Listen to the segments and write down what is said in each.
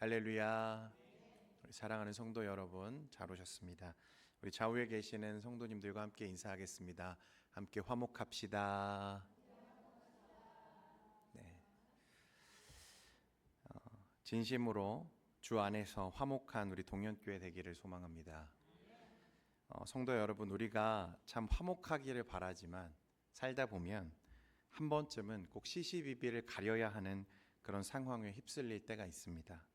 할렐루야. 우리 사랑하는 성도 여러분, 잘 오셨습니다. 우리 좌우에 계시는 성도님들과 함께 인사하겠습니다. 함께 화목합시다. 네. 진심으로 주 안에서 화목한 우리 동현교회 되기를 소망합니다. 성도 여러분, 우리가 참 화목하기를 바라지만 살다 보면 한 번쯤은 꼭 시시비비를 가려야 하는 그런 상황에 휩쓸릴 때가 있습니다.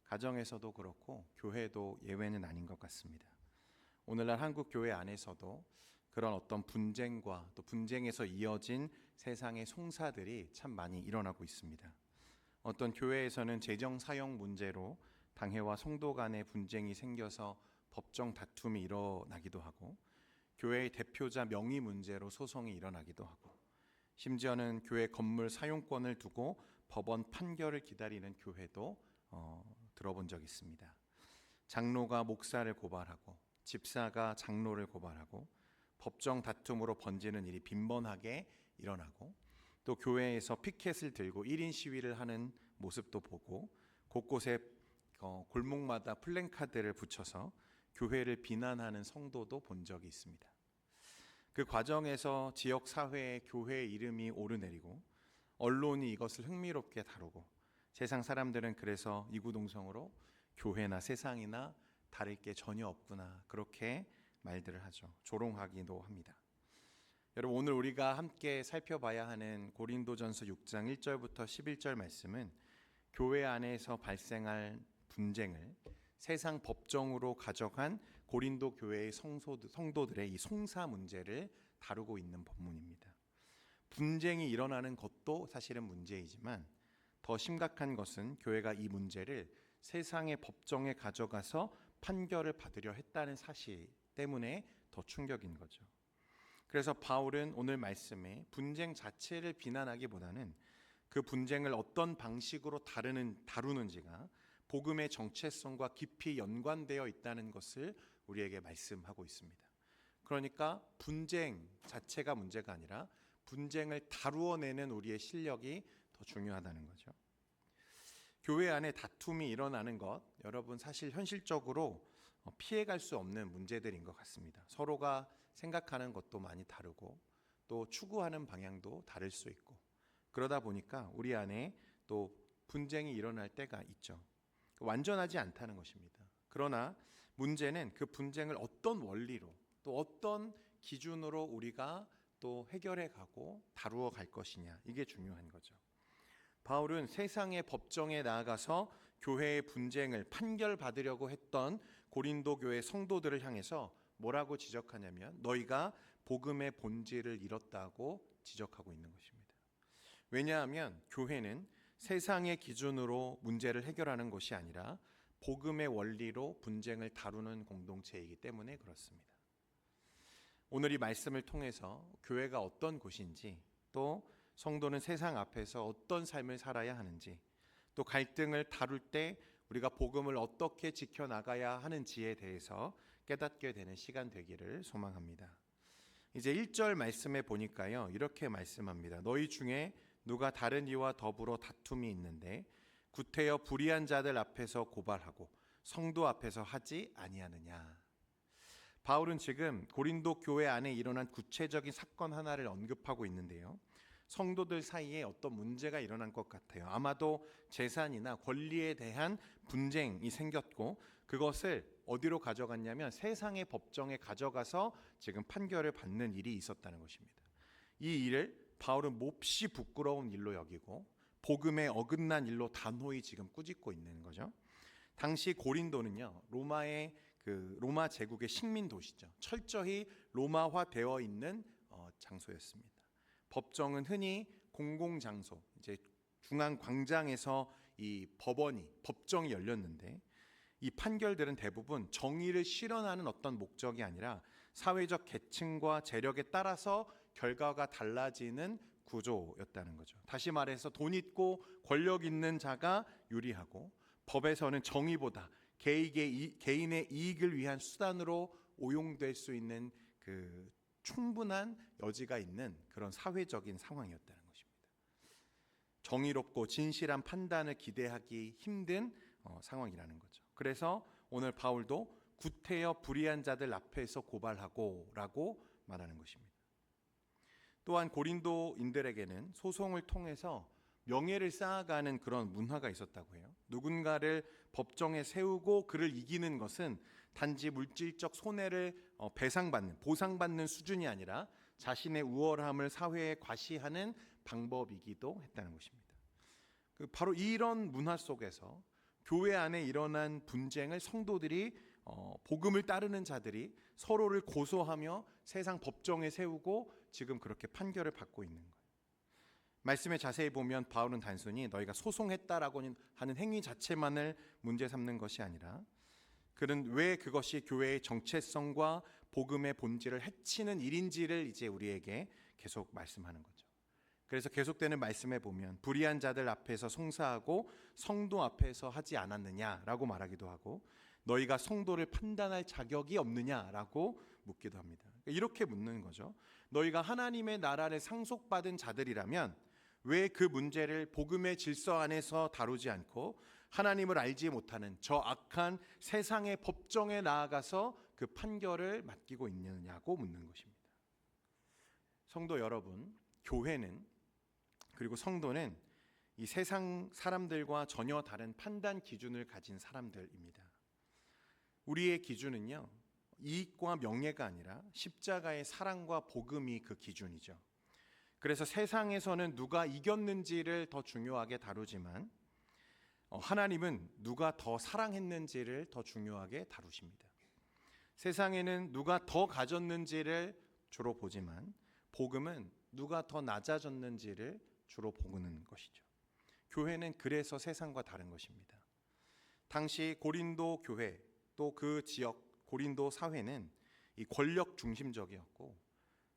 가정에서도 그렇고 교회도 예외는 아닌 것 같습니다. 오늘날 한국 교회 안에서도 그런 어떤 분쟁과 또 분쟁에서 이어진 세상의 송사들이 참 많이 일어나고 있습니다. 어떤 교회에서는 재정 사용 문제로 당회와 성도 간의 분쟁이 생겨서 법정 다툼이 일어나기도 하고, 교회의 대표자 명의 문제로 소송이 일어나기도 하고, 심지어는 교회 건물 사용권을 두고 법원 판결을 기다리는 교회도 들어본 적이 있습니다. 장로가 목사를 고발하고 집사가 장로를 고발하고 법정 다툼으로 번지는 일이 빈번하게 일어나고, 또 교회에서 피켓을 들고 1인 시위를 하는 모습도 보고, 곳곳에 골목마다 플랜카드를 붙여서 교회를 비난하는 성도도 본 적이 있습니다. 그 과정에서 지역 사회의 교회의 이름이 오르내리고 언론이 이것을 흥미롭게 다루고, 세상 사람들은 그래서 이구동성으로 교회나 세상이나 다를 게 전혀 없구나, 그렇게 말들을 하죠. 조롱하기도 합니다. 여러분, 오늘 우리가 함께 살펴봐야 하는 고린도전서 6장 1절부터 11절 말씀은 교회 안에서 발생할 분쟁을 세상 법정으로 가져간 고린도 교회의 성도들의 이 송사 문제를 다루고 있는 본문입니다. 분쟁이 일어나는 것도 사실은 문제이지만 더 심각한 것은 교회가 이 문제를 세상의 법정에 가져가서 판결을 받으려 했다는 사실 때문에 더 충격인 거죠. 그래서 바울은 오늘 말씀에 분쟁 자체를 비난하기보다는 그 분쟁을 어떤 방식으로 다루는지가 복음의 정체성과 깊이 연관되어 있다는 것을 우리에게 말씀하고 있습니다. 그러니까 분쟁 자체가 문제가 아니라 분쟁을 다루어내는 우리의 실력이 더 중요하다는 거죠. 교회 안에 다툼이 일어나는 것, 여러분 사실 현실적으로 피해갈 수 없는 문제들인 것 같습니다. 서로가 생각하는 것도 많이 다르고 또 추구하는 방향도 다를 수 있고, 그러다 보니까 우리 안에 또 분쟁이 일어날 때가 있죠. 완전하지 않다는 것입니다. 그러나 문제는 그 분쟁을 어떤 원리로 또 어떤 기준으로 우리가 또 해결해 가고 다루어 갈 것이냐, 이게 중요한 거죠. 바울은 세상의 법정에 나아가서 교회의 분쟁을 판결받으려고 했던 고린도 교회 성도들을 향해서 뭐라고 지적하냐면 너희가 복음의 본질을 잃었다고 지적하고 있는 것입니다. 왜냐하면 교회는 세상의 기준으로 문제를 해결하는 것이 아니라 복음의 원리로 분쟁을 다루는 공동체이기 때문에 그렇습니다. 오늘 이 말씀을 통해서 교회가 어떤 곳인지, 또 성도는 세상 앞에서 어떤 삶을 살아야 하는지, 또 갈등을 다룰 때 우리가 복음을 어떻게 지켜나가야 하는지에 대해서 깨닫게 되는 시간 되기를 소망합니다. 이제 1절 말씀에 보니까요, 이렇게 말씀합니다. 너희 중에 누가 다른 이와 더불어 다툼이 있는데 구태여 불의한 자들 앞에서 고발하고 성도 앞에서 하지 아니하느냐. 바울은 지금 고린도 교회 안에 일어난 구체적인 사건 하나를 언급하고 있는데요, 성도들 사이에 어떤 문제가 일어난 것 같아요. 아마도 재산이나 권리에 대한 분쟁이 생겼고, 그것을 어디로 가져갔냐면 세상의 법정에 가져가서 지금 판결을 받는 일이 있었다는 것입니다. 이 일을 바울은 몹시 부끄러운 일로 여기고 복음에 어긋난 일로 단호히 지금 꾸짖고 있는 거죠. 당시 고린도는요, 로마 제국의 식민 도시죠. 철저히 로마화되어 있는 장소였습니다. 법정은 흔히 공공장소, 이제 중앙 광장에서 이 법정이 열렸는데, 이 판결들은 대부분 정의를 실현하는 어떤 목적이 아니라 사회적 계층과 재력에 따라서 결과가 달라지는 구조였다는 거죠. 다시 말해서 돈 있고 권력 있는 자가 유리하고, 법에서는 정의보다 개인의 이익을 위한 수단으로 오용될 수 있는 그 충분한 여지가 있는 그런 사회적인 상황이었다는 것입니다. 정의롭고 진실한 판단을 기대하기 힘든 상황이라는 거죠. 그래서 오늘 바울도 구태여 불의한 자들 앞에서 고발하고라고 말하는 것입니다. 또한 고린도인들에게는 소송을 통해서 명예를 쌓아가는 그런 문화가 있었다고 해요. 누군가를 법정에 세우고 그를 이기는 것은 단지 물질적 손해를 보상받는 수준이 아니라 자신의 우월함을 사회에 과시하는 방법이기도 했다는 것입니다. 바로 이런 문화 속에서 교회 안에 일어난 분쟁을 성도들이 복음을 따르는 자들이 서로를 고소하며 세상 법정에 세우고 지금 그렇게 판결을 받고 있는 거예요. 말씀에 자세히 보면 바울은 단순히 너희가 소송했다라고 하는 행위 자체만을 문제 삼는 것이 아니라 그는 왜 그것이 교회의 정체성과 복음의 본질을 해치는 일인지를 이제 우리에게 계속 말씀하는 거죠. 그래서 계속되는 말씀에 보면 불의한 자들 앞에서 송사하고 성도 앞에서 하지 않았느냐라고 말하기도 하고 너희가 성도를 판단할 자격이 없느냐라고 묻기도 합니다. 이렇게 묻는 거죠. 너희가 하나님의 나라를 상속받은 자들이라면 왜 그 문제를 복음의 질서 안에서 다루지 않고 하나님을 알지 못하는 저 악한 세상의 법정에 나아가서 그 판결을 맡기고 있느냐고 묻는 것입니다. 성도 여러분, 교회는 그리고 성도는 이 세상 사람들과 전혀 다른 판단 기준을 가진 사람들입니다. 우리의 기준은요, 이익과 명예가 아니라 십자가의 사랑과 복음이 그 기준이죠. 그래서 세상에서는 누가 이겼는지를 더 중요하게 다루지만 하나님은 누가 더 사랑했는지를 더 중요하게 다루십니다. 세상에는 누가 더 가졌는지를 주로 보지만 복음은 누가 더 낮아졌는지를 주로 보는 것이죠. 교회는 그래서 세상과 다른 것입니다. 당시 고린도 교회 또 그 지역 고린도 사회는 이 권력 중심적이었고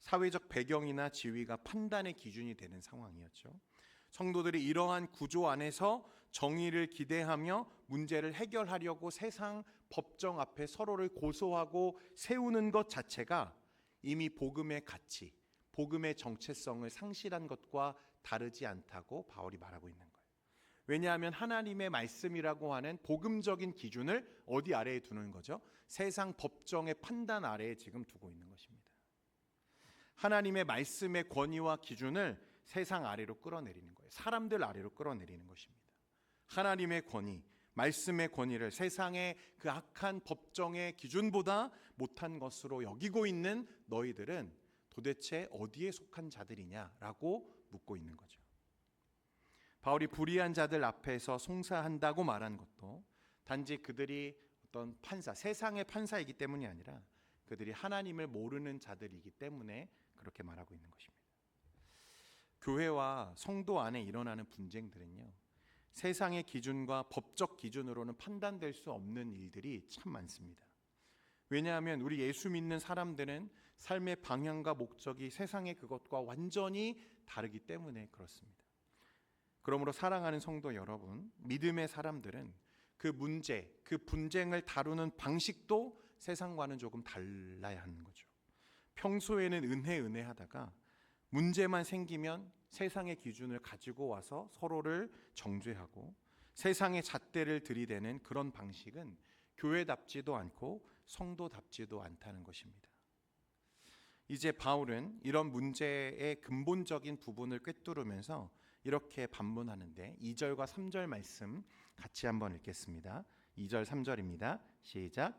사회적 배경이나 지위가 판단의 기준이 되는 상황이었죠. 성도들이 이러한 구조 안에서 정의를 기대하며 문제를 해결하려고 세상 법정 앞에 서로를 고소하고 세우는 것 자체가 이미 복음의 가치, 복음의 정체성을 상실한 것과 다르지 않다고 바울이 말하고 있는 거예요. 왜냐하면 하나님의 말씀이라고 하는 복음적인 기준을 어디 아래에 두는 거죠? 세상 법정의 판단 아래에 지금 두고 있는 것입니다. 하나님의 말씀의 권위와 기준을 세상 아래로 끌어내리는 거예요. 사람들 아래로 끌어내리는 것입니다. 하나님의 권위, 말씀의 권위를 세상의 그 악한 법정의 기준보다 못한 것으로 여기고 있는 너희들은 도대체 어디에 속한 자들이냐라고 묻고 있는 거죠. 바울이 불의한 자들 앞에서 송사한다고 말한 것도 단지 그들이 어떤 판사, 세상의 판사이기 때문이 아니라 그들이 하나님을 모르는 자들이기 때문에 그렇게 말하고 있는 것입니다. 교회와 성도 안에 일어나는 분쟁들은요, 세상의 기준과 법적 기준으로는 판단될 수 없는 일들이 참 많습니다. 왜냐하면 우리 예수 믿는 사람들은 삶의 방향과 목적이 세상의 그것과 완전히 다르기 때문에 그렇습니다. 그러므로 사랑하는 성도 여러분, 믿음의 사람들은 그 문제, 그 분쟁을 다루는 방식도 세상과는 조금 달라야 하는 거죠. 평소에는 은혜 하다가 문제만 생기면 세상의 기준을 가지고 와서 서로를 정죄하고 세상의 잣대를 들이대는 그런 방식은 교회답지도 않고 성도답지도 않다는 것입니다. 이제 바울은 이런 문제의 근본적인 부분을 꿰뚫으면서 이렇게 반문하는데 2절과 3절 말씀 같이 한번 읽겠습니다. 2절 3절입니다. 시작.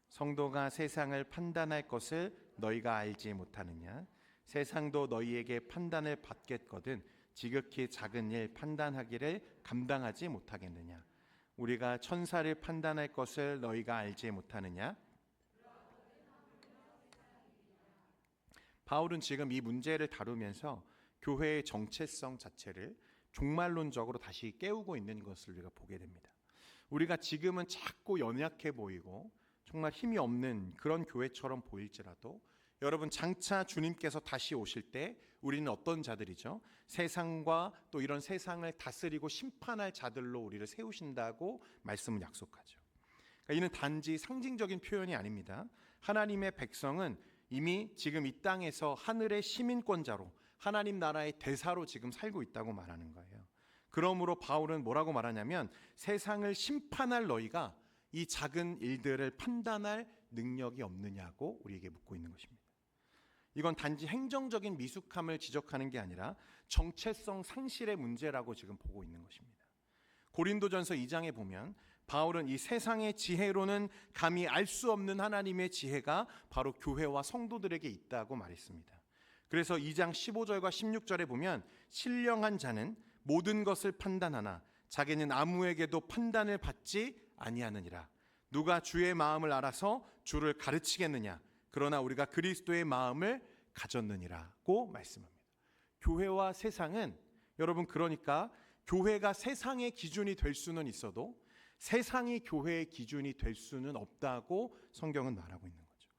성도가 세상을 판단할 것을 너희가 알지 못하느냐? 세상도 너희에게 판단을 받겠거든 지극히 작은 일 판단하기를 감당하지 못하겠느냐? 우리가 천사를 판단할 것을 너희가 알지 못하느냐? 바울은 지금 이 문제를 다루면서 교회의 정체성 자체를 종말론적으로 다시 깨우고 있는 것을 우리가 보게 됩니다. 우리가 지금은 작고 연약해 보이고 정말 힘이 없는 그런 교회처럼 보일지라도 여러분 장차 주님께서 다시 오실 때 우리는 어떤 자들이죠? 세상과 또 이런 세상을 다스리고 심판할 자들로 우리를 세우신다고 말씀은 약속하죠. 그러니까 이는 단지 상징적인 표현이 아닙니다. 하나님의 백성은 이미 지금 이 땅에서 하늘의 시민권자로 하나님 나라의 대사로 지금 살고 있다고 말하는 거예요. 그러므로 바울은 뭐라고 말하냐면 세상을 심판할 너희가 이 작은 일들을 판단할 능력이 없느냐고 우리에게 묻고 있는 것입니다. 이건 단지 행정적인 미숙함을 지적하는 게 아니라 정체성 상실의 문제라고 지금 보고 있는 것입니다. 고린도전서 2장에 보면 바울은 이 세상의 지혜로는 감히 알 수 없는 하나님의 지혜가 바로 교회와 성도들에게 있다고 말했습니다. 그래서 2장 15절과 16절에 보면 신령한 자는 모든 것을 판단하나 자기는 아무에게도 판단을 받지 아니하느니라. 누가 주의 마음을 알아서 주를 가르치겠느냐. 그러나 우리가 그리스도의 마음을 가졌느니라고 말씀합니다. 교회와 세상은 여러분 그러니까 교회가 세상의 기준이 될 수는 있어도 세상이 교회의 기준이 될 수는 없다고 성경은 말하고 있는 거죠.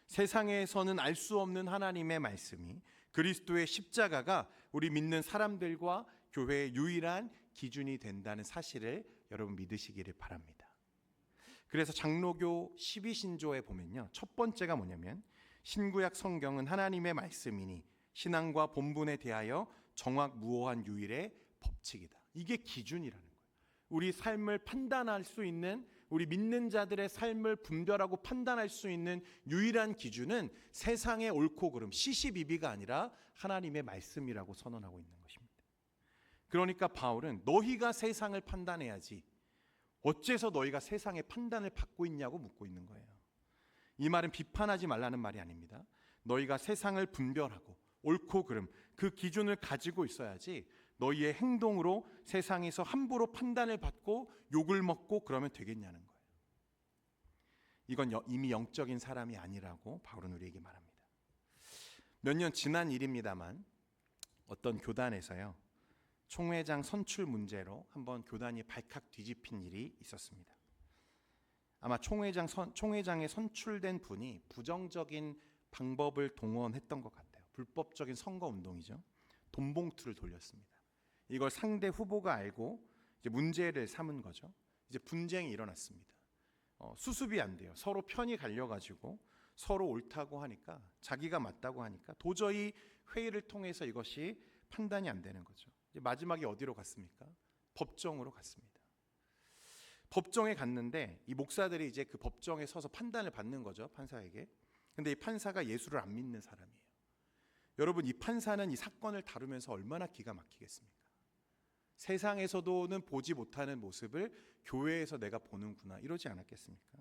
세상에서는 알 수 없는 하나님의 말씀이 그리스도의 십자가가 우리 믿는 사람들과 교회의 유일한 기준이 된다는 사실을 여러분 믿으시기를 바랍니다. 그래서 장로교 12신조에 보면요, 첫 번째가 뭐냐면 신구약 성경은 하나님의 말씀이니 신앙과 본분에 대하여 정확무오한 유일의 법칙이다. 이게 기준이라는 거예요. 우리 삶을 판단할 수 있는, 우리 믿는 자들의 삶을 분별하고 판단할 수 있는 유일한 기준은 세상의 옳고 그름, 시시비비가 아니라 하나님의 말씀이라고 선언하고 있는 것입니다. 그러니까 바울은 너희가 세상을 판단해야지 어째서 너희가 세상의 판단을 받고 있냐고 묻고 있는 거예요. 이 말은 비판하지 말라는 말이 아닙니다. 너희가 세상을 분별하고 옳고 그름, 그 기준을 가지고 있어야지 너희의 행동으로 세상에서 함부로 판단을 받고 욕을 먹고 그러면 되겠냐는 거예요. 이건 이미 영적인 사람이 아니라고 바울은 우리에게 말합니다. 몇 년 지난 일입니다만 어떤 교단에서요, 총회장 선출 문제로 한번 교단이 발칵 뒤집힌 일이 있었습니다. 아마 총회장에 선출된 분이 부정적인 방법을 동원했던 것 같아요. 불법적인 선거운동이죠. 돈봉투를 돌렸습니다. 이걸 상대 후보가 알고 이제 문제를 삼은 거죠. 이제 분쟁이 일어났습니다. 수습이 안 돼요. 서로 편이 갈려가지고 서로 옳다고 하니까, 자기가 맞다고 하니까 도저히 회의를 통해서 이것이 판단이 안 되는 거죠. 이제 마지막에 어디로 갔습니까? 법정으로 갔습니다. 법정에 갔는데 이 목사들이 이제 그 법정에 서서 판단을 받는 거죠, 판사에게. 근데 이 판사가 예수를 안 믿는 사람이에요. 여러분, 이 판사는 이 사건을 다루면서 얼마나 기가 막히겠습니까? 세상에서도는 보지 못하는 모습을 교회에서 내가 보는구나, 이러지 않았겠습니까?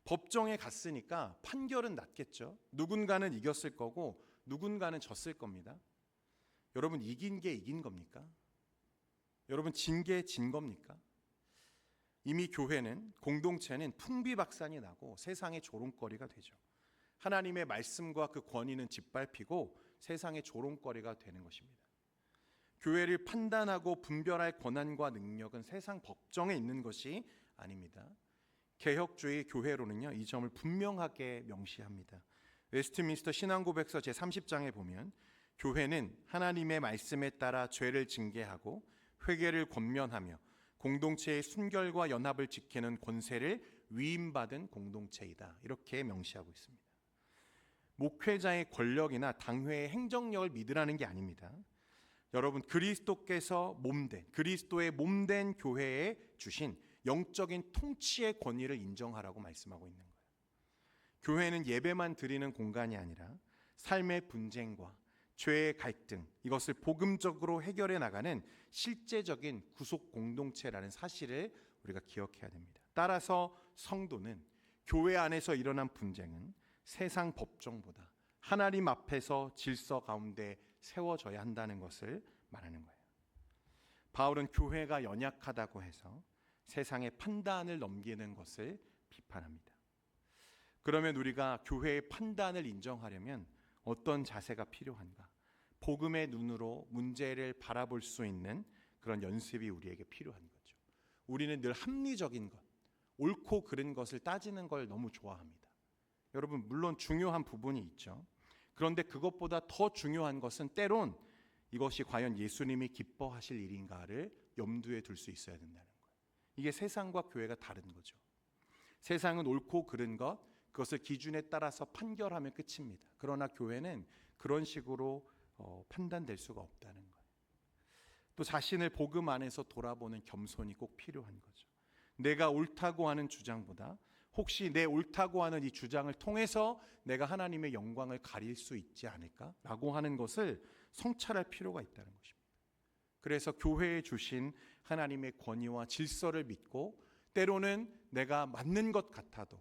법정에 갔으니까 판결은 났겠죠. 누군가는 이겼을 거고 누군가는 졌을 겁니다. 여러분, 이긴 게 이긴 겁니까? 여러분, 진 게 진 겁니까? 이미 교회는, 공동체는 풍비박산이 나고 세상의 조롱거리가 되죠. 하나님의 말씀과 그 권위는 짓밟히고 세상의 조롱거리가 되는 것입니다. 교회를 판단하고 분별할 권한과 능력은 세상 법정에 있는 것이 아닙니다. 개혁주의 교회로는요, 이 점을 분명하게 명시합니다. 웨스트민스터 신앙고백서 제30장에 보면 교회는 하나님의 말씀에 따라 죄를 징계하고 회개를 권면하며 공동체의 순결과 연합을 지키는 권세를 위임받은 공동체이다, 이렇게 명시하고 있습니다. 목회자의 권력이나 당회의 행정력을 믿으라는 게 아닙니다. 여러분, 그리스도께서 몸된, 그리스도의 몸된 교회에 주신 영적인 통치의 권위를 인정하라고 말씀하고 있는 거예요. 교회는 예배만 드리는 공간이 아니라 삶의 분쟁과 죄의 갈등, 이것을 복음적으로 해결해 나가는 실제적인 구속 공동체라는 사실을 우리가 기억해야 됩니다. 따라서 성도는 교회 안에서 일어난 분쟁은 세상 법정보다 하나님 앞에서 질서 가운데 세워져야 한다는 것을 말하는 거예요. 바울은 교회가 연약하다고 해서 세상의 판단을 넘기는 것을 비판합니다. 그러면 우리가 교회의 판단을 인정하려면 어떤 자세가 필요한가? 복음의 눈으로 문제를 바라볼 수 있는 그런 연습이 우리에게 필요한 거죠. 우리는 늘 합리적인 것, 옳고 그른 것을 따지는 걸 너무 좋아합니다. 여러분, 물론 중요한 부분이 있죠. 그런데 그것보다 더 중요한 것은 때론 이것이 과연 예수님이 기뻐하실 일인가를 염두에 둘 수 있어야 된다는 거예요. 이게 세상과 교회가 다른 거죠. 세상은 옳고 그른 것, 그것을 기준에 따라서 판결하면 끝입니다. 그러나 교회는 그런 식으로 판단될 수가 없다는 거예요. 또 자신을 복음 안에서 돌아보는 겸손이 꼭 필요한 거죠. 내가 옳다고 하는 주장보다 혹시 내 옳다고 하는 이 주장을 통해서 내가 하나님의 영광을 가릴 수 있지 않을까라고 하는 것을 성찰할 필요가 있다는 것입니다. 그래서 교회에 주신 하나님의 권위와 질서를 믿고 때로는 내가 맞는 것 같아도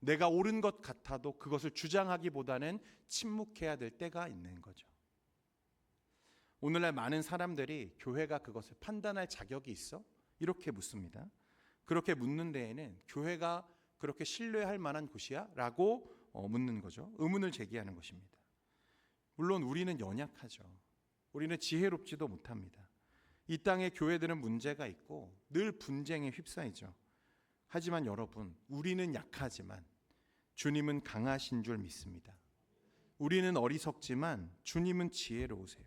내가 옳은 것 같아도 그것을 주장하기보다는 침묵해야 될 때가 있는 거죠. 오늘날 많은 사람들이 교회가 그것을 판단할 자격이 있어? 이렇게 묻습니다. 그렇게 묻는 데에는 교회가 그렇게 신뢰할 만한 곳이야? 라고 묻는 거죠. 의문을 제기하는 것입니다. 물론 우리는 연약하죠. 우리는 지혜롭지도 못합니다. 이 땅의 교회들은 문제가 있고 늘 분쟁에 휩싸이죠. 하지만 여러분, 우리는 약하지만 주님은 강하신 줄 믿습니다. 우리는 어리석지만 주님은 지혜로우세요.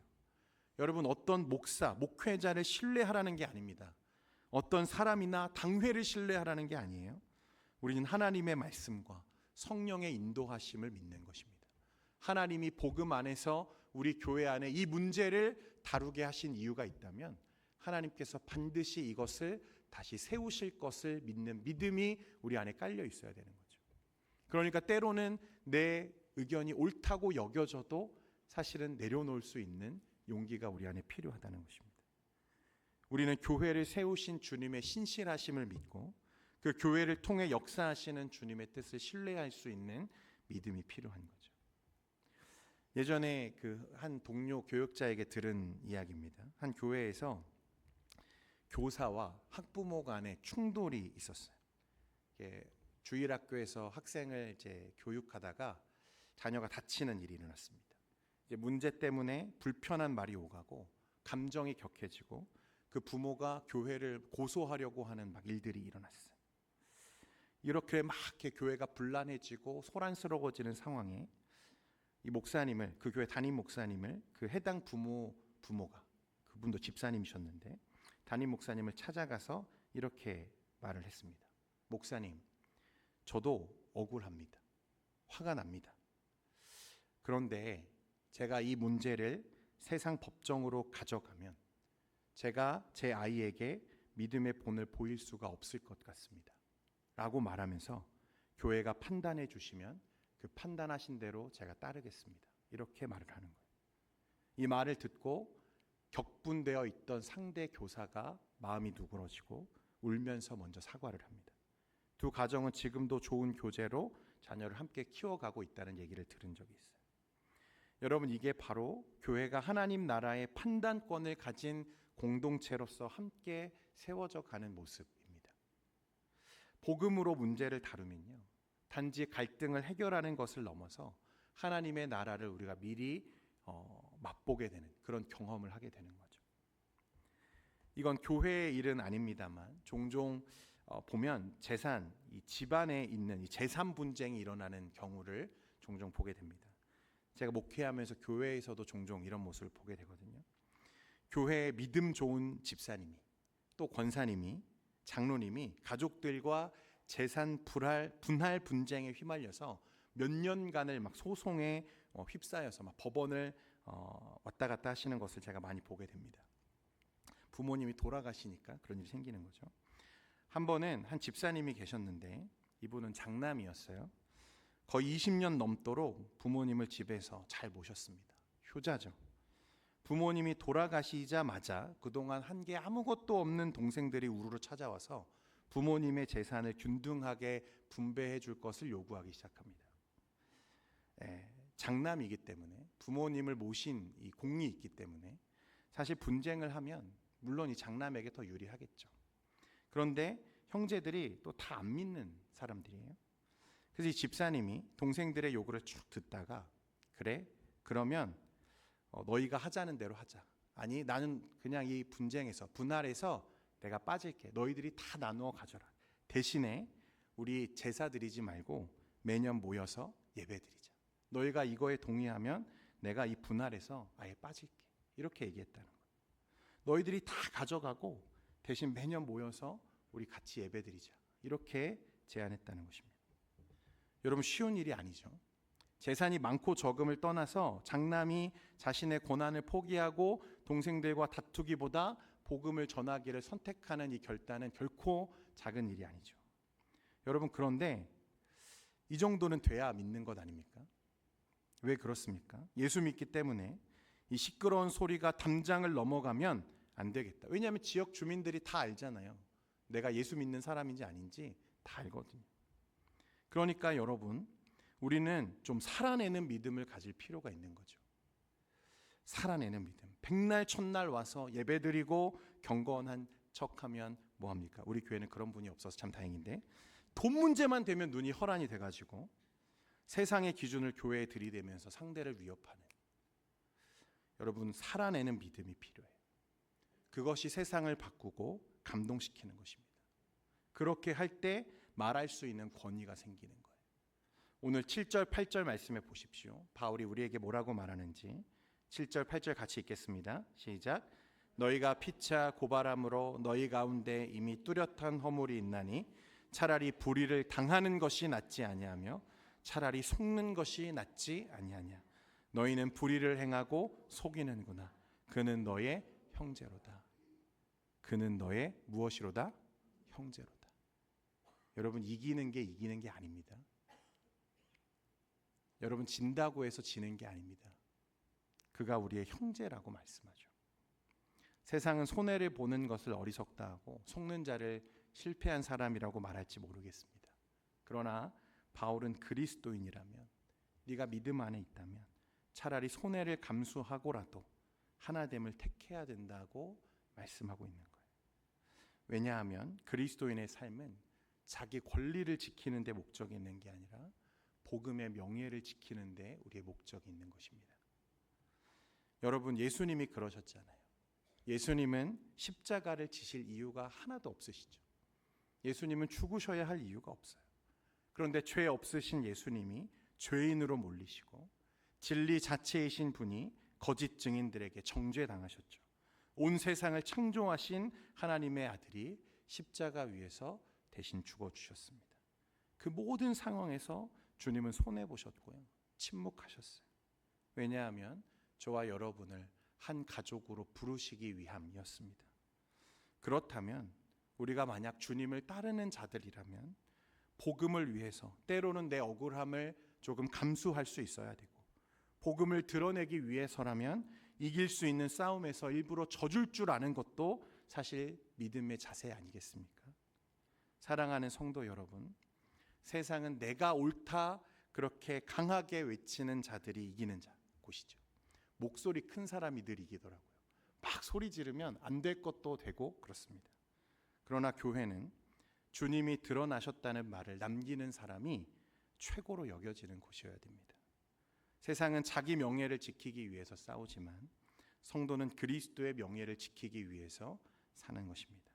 여러분, 어떤 목사, 목회자를 신뢰하라는 게 아닙니다. 어떤 사람이나 당회를 신뢰하라는 게 아니에요. 우리는 하나님의 말씀과 성령의 인도하심을 믿는 것입니다. 하나님이 복음 안에서 우리 교회 안에 이 문제를 다루게 하신 이유가 있다면 하나님께서 반드시 이것을 다시 세우실 것을 믿는 믿음이 우리 안에 깔려 있어야 되는 거죠. 그러니까 때로는 내 의견이 옳다고 여겨져도 사실은 내려놓을 수 있는 용기가 우리 안에 필요하다는 것입니다. 우리는 교회를 세우신 주님의 신실하심을 믿고 그 교회를 통해 역사하시는 주님의 뜻을 신뢰할 수 있는 믿음이 필요한 거죠. 예전에 그 한 동료 교역자에게 들은 이야기입니다. 한 교회에서 교사와 학부모 간의 충돌이 있었어요. 주일학교에서 학생을 이제 교육하다가 자녀가 다치는 일이 일어났습니다. 이제 문제 때문에 불편한 말이 오가고 감정이 격해지고 그 부모가 교회를 고소하려고 하는 막 일들이 일어났어요. 이렇게 막 이렇게 교회가 분란해지고 소란스러워지는 상황에 이 목사님을, 그 교회 담임 목사님을 그 해당 부모가, 그분도 집사님이셨는데 담임 목사님을 찾아가서 이렇게 말을 했습니다. 목사님, 저도 억울합니다. 화가 납니다. 그런데 제가 이 문제를 세상 법정으로 가져가면 제가 제 아이에게 믿음의 본을 보일 수가 없을 것 같습니다. 라고 말하면서 교회가 판단해 주시면 그 판단하신 대로 제가 따르겠습니다. 이렇게 말을 하는 거예요. 이 말을 듣고 격분되어 있던 상대 교사가 마음이 누그러지고 울면서 먼저 사과를 합니다. 두 가정은 지금도 좋은 교제로 자녀를 함께 키워가고 있다는 얘기를 들은 적이 있어요. 여러분, 이게 바로 교회가 하나님 나라의 판단권을 가진 공동체로서 함께 세워져 가는 모습입니다. 복음으로 문제를 다루면요, 단지 갈등을 해결하는 것을 넘어서 하나님의 나라를 우리가 미리 맛보게 되는 그런 경험을 하게 되는 거죠. 이건 교회의 일은 아닙니다만 종종 보면 재산, 이 집안에 있는 이 재산 분쟁이 일어나는 경우를 종종 보게 됩니다. 제가 목회하면서 교회에서도 종종 이런 모습을 보게 되거든요. 교회의 믿음 좋은 집사님이, 또 권사님이, 장로님이 가족들과 재산 분할 분쟁에 휘말려서 몇 년간을 막 소송에 휩싸여서 막 법원을 왔다 갔다 하시는 것을 제가 많이 보게 됩니다. 부모님이 돌아가시니까 그런 일이 생기는 거죠. 한 번은 한 집사님이 계셨는데 이분은 장남이었어요. 거의 20년 넘도록 부모님을 집에서 잘 모셨습니다. 효자죠. 부모님이 돌아가시자마자 그동안 한 게 아무것도 없는 동생들이 우르르 찾아와서 부모님의 재산을 균등하게 분배해 줄 것을 요구하기 시작합니다. 장남이기 때문에 부모님을 모신 이 공이 있기 때문에 사실 분쟁을 하면 물론 이 장남에게 더 유리하겠죠. 그런데 형제들이 또 다 안 믿는 사람들이에요. 그래서 이 집사님이 동생들의 요구를 쭉 듣다가 그래? 그러면 너희가 하자는 대로 하자. 아니, 나는 그냥 이 분쟁에서 분할해서 내가 빠질게. 너희들이 다 나누어 가져라. 대신에 우리 제사 드리지 말고 매년 모여서 예배 드리자. 너희가 이거에 동의하면 내가 이 분할해서 아예 빠질게. 이렇게 얘기했다는 거예요. 너희들이 다 가져가고 대신 매년 모여서 우리 같이 예배 드리자. 이렇게 제안했다는 것입니다. 여러분, 쉬운 일이 아니죠. 재산이 많고 적음을 떠나서 장남이 자신의 고난을 포기하고 동생들과 다투기보다 복음을 전하기를 선택하는 이 결단은 결코 작은 일이 아니죠. 여러분, 그런데 이 정도는 돼야 믿는 것 아닙니까? 왜 그렇습니까? 예수 믿기 때문에 이 시끄러운 소리가 담장을 넘어가면 안 되겠다. 왜냐하면 지역 주민들이 다 알잖아요. 내가 예수 믿는 사람인지 아닌지 다 알거든요. 그러니까 여러분, 우리는 좀 살아내는 믿음을 가질 필요가 있는 거죠. 살아내는 믿음. 백날 첫날 와서 예배드리고 경건한 척하면 뭐합니까? 우리 교회는 그런 분이 없어서 참 다행인데, 돈 문제만 되면 눈이 혈안이 돼가지고 세상의 기준을 교회에 들이대면서 상대를 위협하는, 여러분, 살아내는 믿음이 필요해요. 그것이 세상을 바꾸고 감동시키는 것입니다. 그렇게 할 때 말할 수 있는 권위가 생기는 거예요. 오늘 7절 8절 말씀해 보십시오. 바울이 우리에게 뭐라고 말하는지 7절 8절 같이 읽겠습니다. 시작. 너희가 피차 고발함으로 너희 가운데 이미 뚜렷한 허물이 있나니 차라리 불의를 당하는 것이 낫지 아니하며 차라리 속는 것이 낫지 아니하냐. 너희는 불의를 행하고 속이는구나. 그는 너의 형제로다. 그는 너의 무엇이로다? 형제로다. 여러분, 이기는 게 아닙니다. 여러분, 진다고 해서 지는 게 아닙니다. 그가 우리의 형제라고 말씀하죠. 세상은 손해를 보는 것을 어리석다 하고 속는 자를 실패한 사람이라고 말할지 모르겠습니다. 그러나 바울은 그리스도인이라면, 네가 믿음 안에 있다면 차라리 손해를 감수하고라도 하나됨을 택해야 된다고 말씀하고 있는 거예요. 왜냐하면 그리스도인의 삶은 자기 권리를 지키는 데 목적이 있는 게 아니라 복음의 명예를 지키는 데 우리의 목적이 있는 것입니다. 여러분, 예수님이 그러셨잖아요. 예수님은 십자가를 지실 이유가 하나도 없으시죠. 예수님은 죽으셔야 할 이유가 없어요. 그런데 죄 없으신 예수님이 죄인으로 몰리시고 진리 자체이신 분이 거짓 증인들에게 정죄당하셨죠. 온 세상을 창조하신 하나님의 아들이 십자가 위에서 대신 죽어주셨습니다. 그 모든 상황에서 주님은 손해보셨고요, 침묵하셨어요. 왜냐하면 저와 여러분을 한 가족으로 부르시기 위함이었습니다. 그렇다면 우리가 만약 주님을 따르는 자들이라면 복음을 위해서 때로는 내 억울함을 조금 감수할 수 있어야 되고, 복음을 드러내기 위해서라면 이길 수 있는 싸움에서 일부러 져줄 줄 아는 것도 사실 믿음의 자세 아니겠습니까? 사랑하는 성도 여러분, 세상은 내가 옳다 그렇게 강하게 외치는 자들이 이기는 곳이죠. 목소리 큰 사람이 늘 이기더라고요. 막 소리 지르면 안 될 것도 되고 그렇습니다. 그러나 교회는 주님이 드러나셨다는 말을 남기는 사람이 최고로 여겨지는 곳이어야 됩니다. 세상은 자기 명예를 지키기 위해서 싸우지만 성도는 그리스도의 명예를 지키기 위해서 사는 것입니다.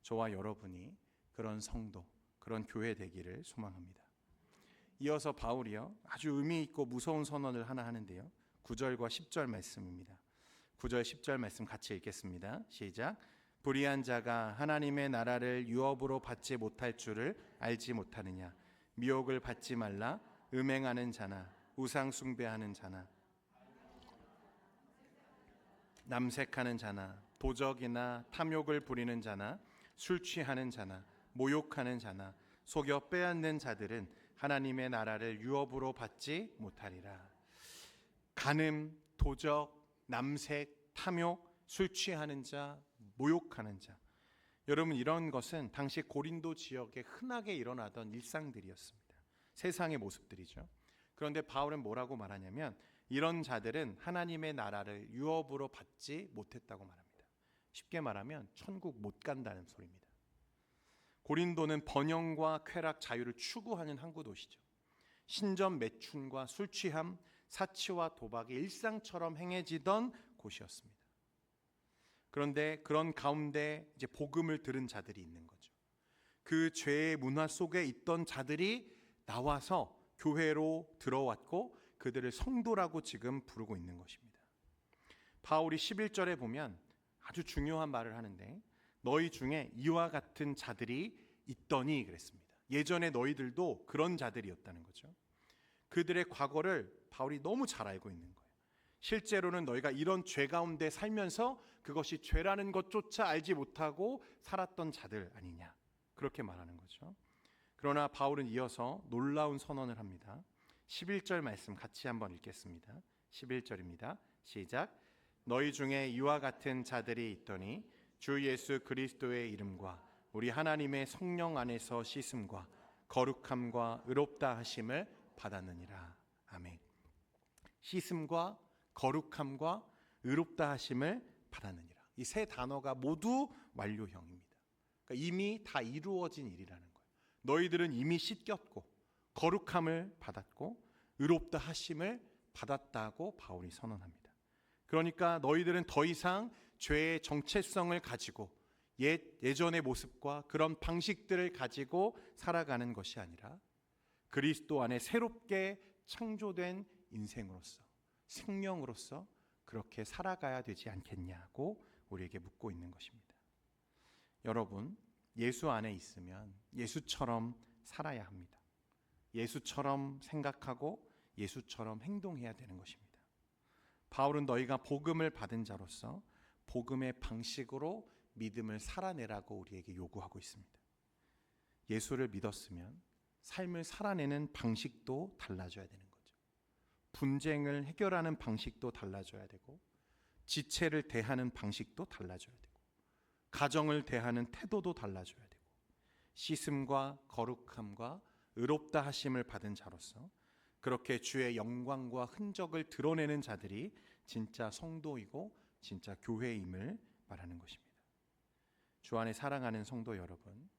저와 여러분이 그런 성도, 그런 교회 되기를 소망합니다. 이어서 바울이요, 아주 의미 있고 무서운 선언을 하나 하는데요, 9절과 10절 말씀입니다. 9절 10절 말씀 같이 읽겠습니다. 시작. 불의한 자가 하나님의 나라를 유업으로 받지 못할 줄을 알지 못하느냐. 미혹을 받지 말라. 음행하는 자나 우상 숭배하는 자나 남색하는 자나 도적이나 탐욕을 부리는 자나 술 취하는 자나 모욕하는 자나 속여 빼앗는 자들은 하나님의 나라를 유업으로 받지 못하리라. 간음, 도적, 남색, 탐욕, 술 취하는 자, 모욕하는 자. 여러분, 이런 것은 당시 고린도 지역에 흔하게 일어나던 일상들이었습니다. 세상의 모습들이죠. 그런데 바울은 뭐라고 말하냐면 이런 자들은 하나님의 나라를 유업으로 받지 못했다고 말합니다. 쉽게 말하면 천국 못 간다는 소리입니다. 고린도는 번영과 쾌락, 자유를 추구하는 항구 도시죠. 신전 매춘과 술 취함, 사치와 도박이 일상처럼 행해지던 곳이었습니다. 그런데 그런 가운데 이제 복음을 들은 자들이 있는 거죠. 그 죄의 문화 속에 있던 자들이 나와서 교회로 들어왔고 그들을 성도라고 지금 부르고 있는 것입니다. 바울이 11절에 보면 아주 중요한 말을 하는데 너희 중에 이와 같은 자들이 있더니 그랬습니다. 예전에 너희들도 그런 자들이었다는 거죠. 그들의 과거를 바울이 너무 잘 알고 있는 거예요. 실제로는 너희가 이런 죄 가운데 살면서 그것이 죄라는 것조차 알지 못하고 살았던 자들 아니냐, 그렇게 말하는 거죠. 그러나 바울은 이어서 놀라운 선언을 합니다. 11절 말씀 같이 한번 읽겠습니다. 11절입니다. 시작. 너희 중에 이와 같은 자들이 있더니 주 예수 그리스도의 이름과 우리 하나님의 성령 안에서 씻음과 거룩함과 의롭다 하심을 받았느니라. 아멘. 씻음과 거룩함과 의롭다 하심을 받았느니라. 이 세 단어가 모두 완료형입니다. 그러니까 이미 다 이루어진 일이라는 거예요. 너희들은 이미 씻겼고 거룩함을 받았고 의롭다 하심을 받았다고 바울이 선언합니다. 그러니까 너희들은 더 이상 죄의 정체성을 가지고 예전의 모습과 그런 방식들을 가지고 살아가는 것이 아니라 그리스도 안에 새롭게 창조된 인생으로서, 생명으로서 그렇게 살아가야 되지 않겠냐고 우리에게 묻고 있는 것입니다. 여러분, 예수 안에 있으면 예수처럼 살아야 합니다. 예수처럼 생각하고 예수처럼 행동해야 되는 것입니다. 바울은 너희가 복음을 받은 자로서 복음의 방식으로 믿음을 살아내라고 우리에게 요구하고 있습니다. 예수를 믿었으면 삶을 살아내는 방식도 달라져야 되는 거죠. 분쟁을 해결하는 방식도 달라져야 되고, 지체를 대하는 방식도 달라져야 되고, 가정을 대하는 태도도 달라져야 되고, 씻음과 거룩함과 의롭다 하심을 받은 자로서 그렇게 주의 영광과 흔적을 드러내는 자들이 진짜 성도이고 진짜 교회임을 말하는 것입니다. 주 안에 사랑하는 성도 여러분,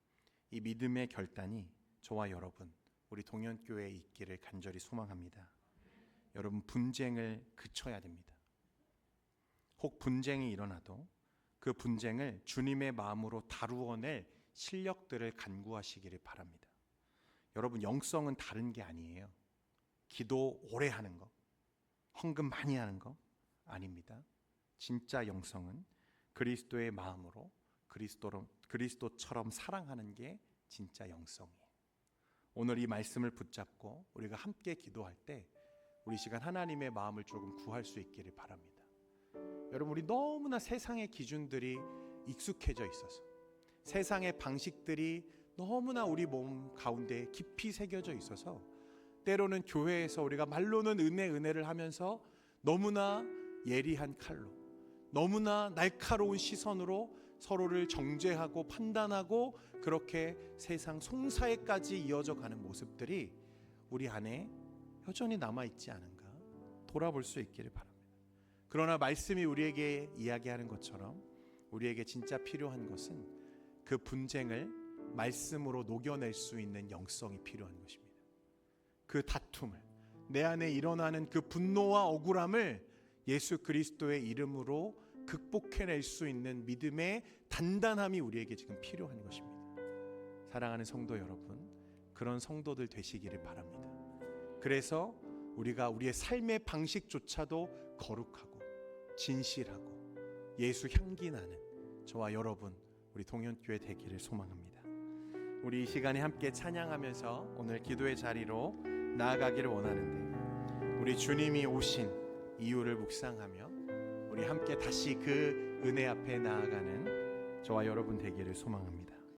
이 믿음의 결단이 저와 여러분, 우리 동현교회에 있기를 간절히 소망합니다. 여러분, 분쟁을 그쳐야 됩니다. 혹 분쟁이 일어나도 그 분쟁을 주님의 마음으로 다루어낼 실력들을 간구하시기를 바랍니다. 여러분, 영성은 다른 게 아니에요. 기도 오래 하는 거, 헌금 많이 하는 거 아닙니다. 진짜 영성은 그리스도의 마음으로 그리스도처럼 사랑하는 게 진짜 영성이에요. 오늘 이 말씀을 붙잡고 우리가 함께 기도할 때 우리 시간 하나님의 마음을 조금 구할 수 있기를 바랍니다. 여러분, 우리 너무나 세상의 기준들이 익숙해져 있어서, 세상의 방식들이 너무나 우리 몸 가운데 깊이 새겨져 있어서 때로는 교회에서 우리가 말로는 은혜를 하면서 너무나 예리한 칼로, 너무나 날카로운 시선으로 서로를 정죄하고 판단하고 그렇게 세상 송사에까지 이어져 가는 모습들이 우리 안에 여전히 남아있지 않은가 돌아볼 수 있기를 바랍니다. 그러나 말씀이 우리에게 이야기하는 것처럼 우리에게 진짜 필요한 것은 그 분쟁을 말씀으로 녹여낼 수 있는 영성이 필요한 것입니다. 그 다툼을, 내 안에 일어나는 그 분노와 억울함을 예수 그리스도의 이름으로 극복해낼 수 있는 믿음의 단단함이 우리에게 지금 필요한 것입니다. 사랑하는 성도 여러분, 그런 성도들 되시기를 바랍니다. 그래서 우리가 우리의 삶의 방식조차도 거룩하고 진실하고 예수 향기 나는 저와 여러분, 우리 동현교회 되기를 소망합니다. 우리 이 시간에 함께 찬양하면서 오늘 기도의 자리로 나아가기를 원하는데, 우리 주님이 오신 이유를 묵상하며 우리 함께 다시 그 은혜 앞에 나아가는 저와 여러분 되기를 소망합니다.